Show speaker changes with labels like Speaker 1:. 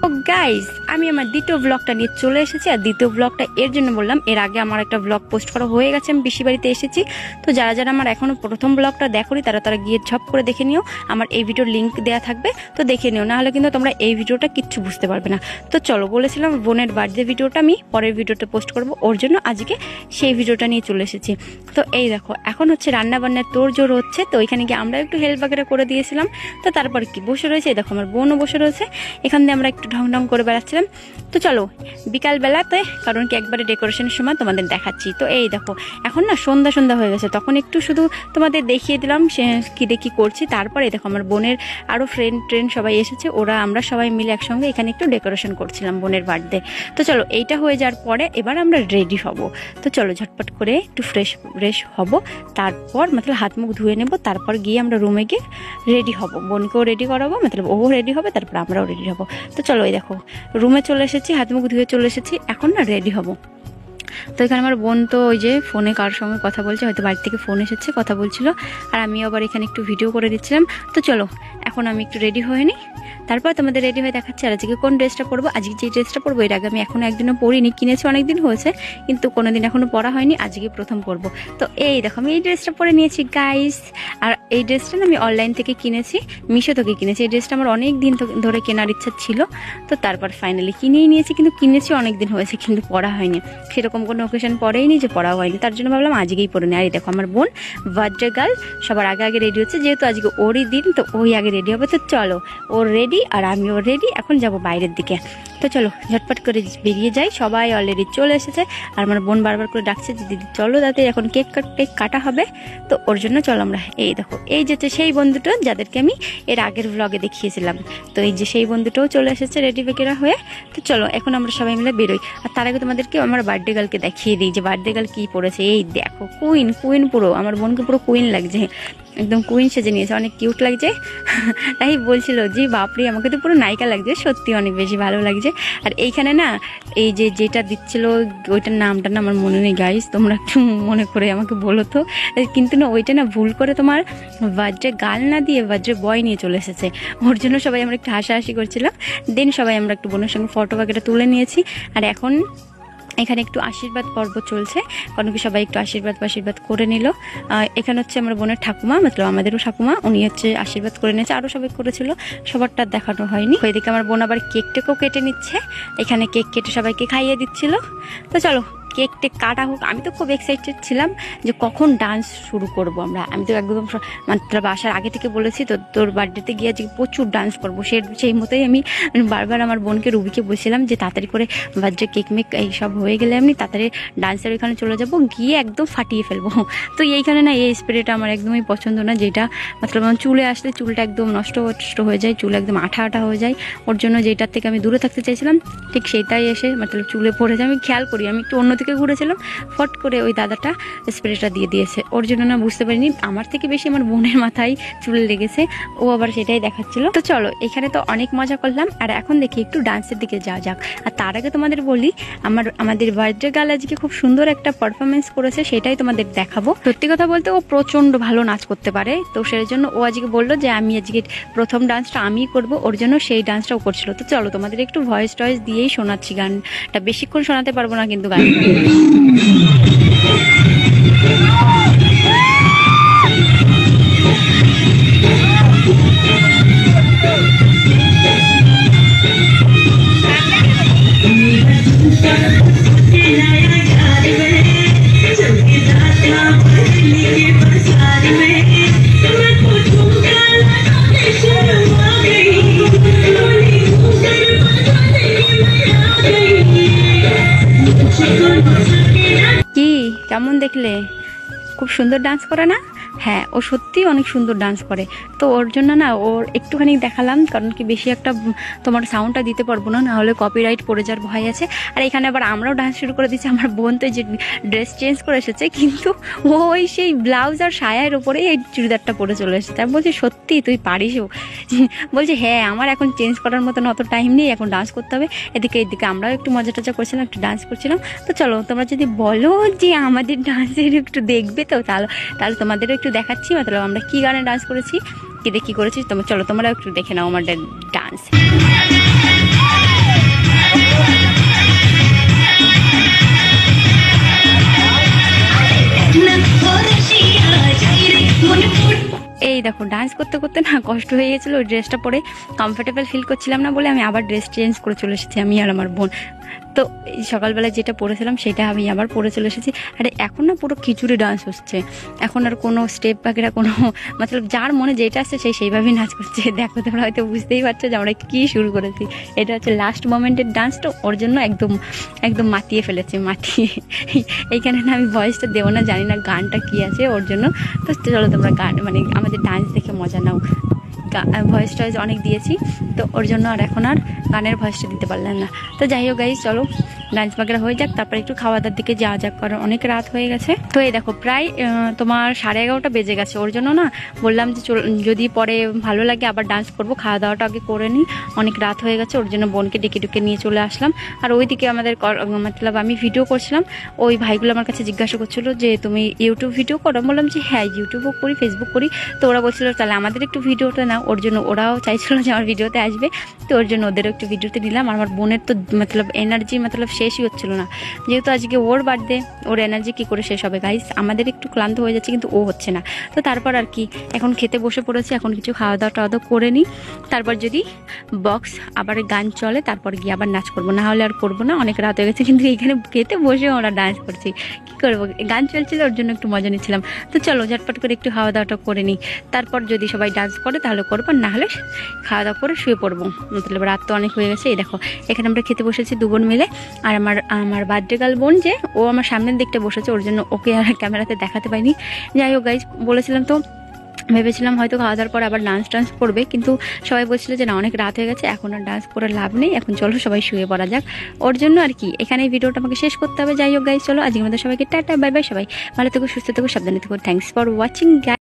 Speaker 1: তো গাইস আমি আমার দ্বিতীয় ব্লগটা নিয়ে চলে এসেছি। আর দ্বিতীয় ব্লগটা এর জন্য বললাম, এর আগে আমার একটা ব্লগ পোস্ট করা হয়ে গেছে, আমি পিসি বাড়িতে এসেছি। তো যারা যারা আমার এখনো প্রথম ব্লগটা দেখোনি তারা তারা গিয়ে ঝপ করে দেখে নিও, আমার এই ভিডিওর লিঙ্ক দেওয়া থাকবে, তো দেখে নিও, নাহলে কিন্তু তোমরা এই ভিডিওটা কিচ্ছু বুঝতে পারবে না। তো চলো, বলেছিলাম বোনের বার্থডে ভিডিওটা আমি পরের ভিডিওতে পোস্ট করব, ওর জন্য আজকে সেই ভিডিওটা নিয়ে চলে এসেছি। তো এই দেখো এখন হচ্ছে রান্না বান্নার তোড়জোড় হচ্ছে, তো ওইখানে গিয়ে আমরা একটু হেল্প বাগেরা করে দিয়েছিলাম। তো তারপর কি বসে রয়েছে, দেখো আমার বোনও বসে রয়েছে, এখান দিয়ে আমরা একটু ঢং ঢং করে বেড়াচ্ছিলাম। তো চলো বিকালবেলাতে, কারণ কি একবারে ডেকোরেশনের সময় তোমাদের দেখাচ্ছি। তো এই দেখো এখন না সন্ধ্যা সন্ধ্যা হয়ে গেছে, তখন একটু শুধু তোমাদের দেখিয়ে দিলাম কি করছি। তারপরে দেখো আমার বোনের আরও ফ্রেন্ড সবাই এসেছে, আমরা সবাই মিলে একসঙ্গে এখানে একটু ডেকোরেশন করছিলাম বোনের বার্থডে। তো চলো এইটা হয়ে যাওয়ার পরে এবার আমরা রেডি হব। তো চলো ঝটপট করে একটু ফ্রেশ হব, তারপর মতলব হাত মুখ ধুয়ে নেব, তারপর গিয়ে আমরা রুমে গিয়ে রেডি হব, বোনকেও রেডি করাবো, মতলব ও রেডি হবে, তারপর আমরাও রেডি হব। তো চলো এই দেখো রুমে চলে এসেছি, হাত মুখ ধুয়ে চলে এসেছি, এখন না রেডি হব। তো এখানে আমার বোন তো ওই যে ফোনে কার সঙ্গে কথা বলছে, হয়তো বাড়ি থেকে ফোন এসেছে, কথা বলছিল, আর আমিও আবার এখানে একটু ভিডিও করে দিচ্ছিলাম। তো চলো এখন আমি একটু রেডি হয়ে নিই, তারপর তোমাদের রেডি হয়ে দেখাচ্ছি। আর আজকে কোন ড্রেসটা পরবো, আজকে যে ড্রেসটা পরবো এর আগে আমি এখনো একদিনও পরিনি, কিনেছি অনেকদিন হয়েছে কিন্তু কোনোদিন এখনো পরা হয়নি, আজকে প্রথম পরবো। তো এই দেখো আমি এই ড্রেসটা পরে নিয়েছি গাইস। আর এই ড্রেসটা আমি অনলাইন থেকে কিনেছি, মিশো থেকে কিনেছি। এই ড্রেসটা আমার অনেক দিন ধরে কেনার ইচ্ছা ছিল, তো তারপর ফাইনালি কিনেই নিয়েছি, কিন্তু কিনেছি অনেক দিন হয়েছে কিন্তু পরা হয়নি, সেরকম কোনো ওকেশন পরেই নি যে পরা হয়নি, তার জন্য ভাবলাম আজকেই পরে নি। আর এই দেখো আমার বোন বার্থডে গার্ল সবার আগে রেডি হচ্ছে, যেহেতু আজকে ওরই দিন তো ওই আগে রেডি হবে। তো চলো ওর রেডি আর আমিও রেডি, এখন যাব বাইরের দিকে। তো চলো ঝটপট করে বেরিয়ে যাই, সবাই অলরেডি চলে এসেছে। আর আমার বোন বারবার করে ডাকছে যে দিদি চলো, তাতে এখন কেক কাটা হবে, তো ওর জন্য চলো আমরা। এই দেখো এই যে সেই বন্ধুটা যাদেরকে আমি এর আগের ব্লগে দেখিয়েছিলাম, তো এই যে সেই বন্ধুটাও চলে এসেছে রেডি বেকেরা হয়ে। তো চলো এখন আমরা সবাই মিলে বেরোই। আর তার আগে তোমাদেরকে আমার বার্থডে গার্লকে দেখিয়ে দিই যে বার্থডে গার্ল কী পড়েছে। এই দেখো কুইন পুরো, আমার বোনকে পুরো কুইন লাগছে, একদম কুইন সেজে নিয়েছে, অনেক কিউট লাগছে। তাই বলছিল যে বাপরে আমাকে তো পুরো নায়িকা লাগছে, সত্যি অনেক বেশি ভালো লাগছে। আর এইখানে না এই যেটা দিচ্ছিল ওইটার নামটা না আমার মনে নেই গাইস, তোমরা একটু মনে করে আমাকে বলো তো। কিন্তু না ওইটা না ভুল করে তোমার বার্থডে গার্ল না দিয়ে বার্থডে বয় নিয়ে চলে এসেছে, ওর জন্য সবাই আমরা একটু হাসাহাসি করছিলাম। দেন সবাই আমরা একটু বোনের সঙ্গে ফটো বাগেরা তুলে নিয়েছি। আর এখন এখানে একটু আশীর্বাদ পর্ব চলছে, কারণ কি সবাই একটু আশীর্বাদ করে নিল। এখানে হচ্ছে আমার বোনের ঠাকুমা, মতলব আমাদেরও ঠাকুমা, উনি হচ্ছে আশীর্বাদ করে নিয়েছে, আরও সবাই করেছিল, সবারটা দেখানো হয়নি। ওইদিকে আমার বোন আবার কেকটাকেও কেটে নিচ্ছে, এখানে কেক কেটে সবাইকে খাইয়ে দিচ্ছিল। তো চলো কেক টেক কাটা হোক, আমি তো খুব এক্সাইটেড ছিলাম যে কখন ডান্স শুরু করব আমরা। আমি তো একদম মতলব আসার আগে থেকে বলেছি তো তোর বার্থডেতে গিয়ে আজকে প্রচুর ডান্স করবো, সেই মতোই আমি বারবার আমার বোনকে রুবিকে বলছিলাম যে তাড়াতাড়ি করে বার্থডে কেক মেক এইসব হয়ে গেলে আমি তাড়াতাড়ি ডান্সের ওইখানে চলে যাব, গিয়ে একদম ফাটিয়ে ফেলবো। তো এইখানে না এই স্প্রেটা আমার একদমই পছন্দ না, যেটা মতলব আমার চুলে আসলে চুলটা একদম নষ্ট হয়ে যায়, চুল একদম আঠা হয়ে যায়, ওর জন্য যেটার থেকে আমি দূরে থাকতে চাইছিলাম ঠিক সেটাই এসে মতলব চুলে পড়ে যায়। আমি খেয়াল করি, আমি একটু অন্য দিকে ঘুরেছিলাম, ফট করে ওই দাদাটা স্প্রেটা দিয়ে দিয়েছে, ওর জন্য না বুঝতে পারিনি, আমার থেকে বেশি আমার বোনের মাথায় চুলে লেগেছে, ও আবার সেটাই দেখাচ্ছিল। তো চলো এখানে তো অনেক মজা করলাম, আর এখন দেখি একটু ডান্সের দিকে যাওয়া যাক। আর তার আগে তোমাদের বলি আমাদের বার্থডে গার্ল আজকে খুব সুন্দর একটা পারফরমেন্স করেছে, সেটাই তোমাদের দেখাবো। সত্যি কথা বলতে ও প্রচন্ড ভালো নাচ করতে পারে, তো সেই জন্য ও আজকে বললো যে আমি আজকে প্রথম ডান্সটা আমিই করবো, ওর জন্য সেই ডান্সটাও করছিল। তো চলো তোমাদের একটু ভয়েস টয়েস দিয়েই শোনাচ্ছি, গানটা বেশিক্ষণ শোনাতে পারবো না কিন্তু গান। কি কেমন দেখলে, খুব সুন্দর ডান্স করে না? হ্যাঁ ও সত্যিই অনেক সুন্দর ডান্স করে, তো ওর জন্য না ওর একটুখানি দেখালাম, কারণ কি বেশি একটা তোমার সাউন্ডটা দিতে পারবো না, নাহলে কপিরাইট পড়ে যাওয়ার ভয় আছে। আর এখানে আবার আমরাও ডান্স শুরু করে দিচ্ছি। আমার বোন তো যে ড্রেস চেঞ্জ করে এসেছে, কিন্তু ওই সেই ব্লাউজ আর সায়ার ওপরে এই চুড়িদারটা পরে চলে এসেছে। আমি বলছি সত্যি তুই পারিস? বলছে হ্যাঁ আমার এখন চেঞ্জ করার মতন অত টাইম নেই, এখন ডান্স করতে হবে। এদিকে আমরাও একটু মজা টজা করছিলাম, একটু ডান্স করছিলাম। তো চলো তোমরা যদি বলো যে আমাদের ডান্সের একটু দেখবে, তো তাহলে তোমাদেরও একটু দেখাচ্ছি, মতলব আমরা কি গানে ডান্স করেছি, কি করেছি। চলো তোমরা একটু দেখে নাও আমার ডান্স। দেখো ডান্স করতে করতে না কষ্ট হয়ে গেছিলো, ওই ড্রেসটা পরে কমফোর্টেবল ফিল করছিলাম না বলে আমি আবার ড্রেস চেঞ্জ করে চলে এসেছি, আমি আর আমার বোন। তো এই সকালবেলা যেটা পরেছিলাম সেটা আমি আবার পরে চলে এসেছি। আর এখন না পুরো খিচুড়ি ডান্স হচ্ছে, এখন আর কোনো স্টেপ বাগেরা কোনো মতলব যার মনে যেটা আসছে সেইভাবেই নাচ করছে। দেখো তোমরা হয়তো বুঝতেই পারছো যে আমরা কী শুরু করেছি। এটা হচ্ছে লাস্ট মোমেন্টের ডান্স, তো ওর জন্য একদম একদম মাতিয়ে ফেলেছে, মাতিয়ে। এইখানে না আমি ভয়েসটা দেবো না, জানি না গানটা কী আছে ওর জন্য। তো চলো তোমরা গান মানে আমাদের ডান্স দেখে মজা নাও। ভয়েস টয়েস অনেক দিয়েছি, তো ওর জন্য আর এখন আর গানের ভয়েসটা দিতে পারলাম না। তো যাই হোক গাইস, চলো ডান্স বাগেরা হয়ে যাক, তারপর একটু খাওয়া দাওয়ার দিকে যাওয়া যাক, কারণ অনেক রাত হয়ে গেছে। তো এই দেখো প্রায় তোমার 11:30 বেজে গেছে। ওর জন্য না বললাম যে যদি পরে ভালো লাগে আবার ডান্স করবো, খাওয়া দাওয়াটা আগে করে নিই, অনেক রাত হয়ে গেছে। ওর জন্য বোনকে ডেকে নিয়ে চলে আসলাম। আর ওইদিকে আমাদের মতলব আমি ভিডিও করছিলাম, ওই ভাইগুলো আমার কাছে জিজ্ঞাসা করছিল যে তুমি ইউটিউব ভিডিও করো? বললাম যে হ্যাঁ ইউটিউবও করি, ফেসবুক করি। তো ওরা বলছিল তাহলে আমাদের একটু ভিডিওটা নাও। ওর জন্য ওরাও চাইছিল যে আমার ভিডিওতে আসবে, তো ওর জন্য ওদেরও একটু ভিডিওতে নিলাম। আমার বোনের তো মতলব এনার্জি মতলব শেষই হচ্ছিল না, যেহেতু আজকে ওর বার্থডে, ওর এনার্জি কী করে শেষ হবে গাইস? আমাদের একটু ক্লান্ত হয়ে যাচ্ছে কিন্তু ও হচ্ছে না। তো তারপর আর কি এখন খেতে বসে পড়েছি, এখন কিছু খাওয়া দাওয়া করে নিই, তারপর যদি বক্স আবার গান চলে তারপর গিয়ে আবার নাচ করবো, না হলে আর করবো না, অনেক রাত হয়ে গেছে। কিন্তু এখানে খেতে বসে ওরা ডান্স করছি, কী করবো, গান চলছিল ওর জন্য একটু মজা নিচ্ছিলাম। তো চলো ঝটপট করে একটু খাওয়া দাওয়াটা করে নিই, তারপর যদি সবাই ডান্স করে তাহলে করবো, না হলে খাওয়া দাওয়া করে শুয়ে পড়বো, মতলব রাত তো অনেক হয়ে গেছে। এই দেখো এখানে আমরা খেতে বসেছি দু বোন মিলে। আর আমার বার্থডে গার্ল বোন যে, ও আমার সামনের দিকটা বসেছে, ওর জন্য ওকে আর ক্যামেরাতে দেখাতে পাইনি। যাই হোক গাইজ, বলেছিলাম তো ভেবেছিলাম হয়তো খাওয়া দাওয়ার পর আবার ডান্স টান্স করবে, কিন্তু সবাই বলছিল যে না অনেক রাত হয়ে গেছে, এখন আর ডান্স করে লাভ নেই, এখন চলো সবাই শুয়ে পড়া যাক। ওর জন্য আর কি এখানে এই ভিডিওটা আমাকে শেষ করতে হবে। যাই হোক গাইজ, চলো আজকে আমাদের সবাইকে টাটা বাই বাই, সবাই ভালো থেকো, সুস্থ থেকো, সাবধানে থেকো। Thanks for watching guys.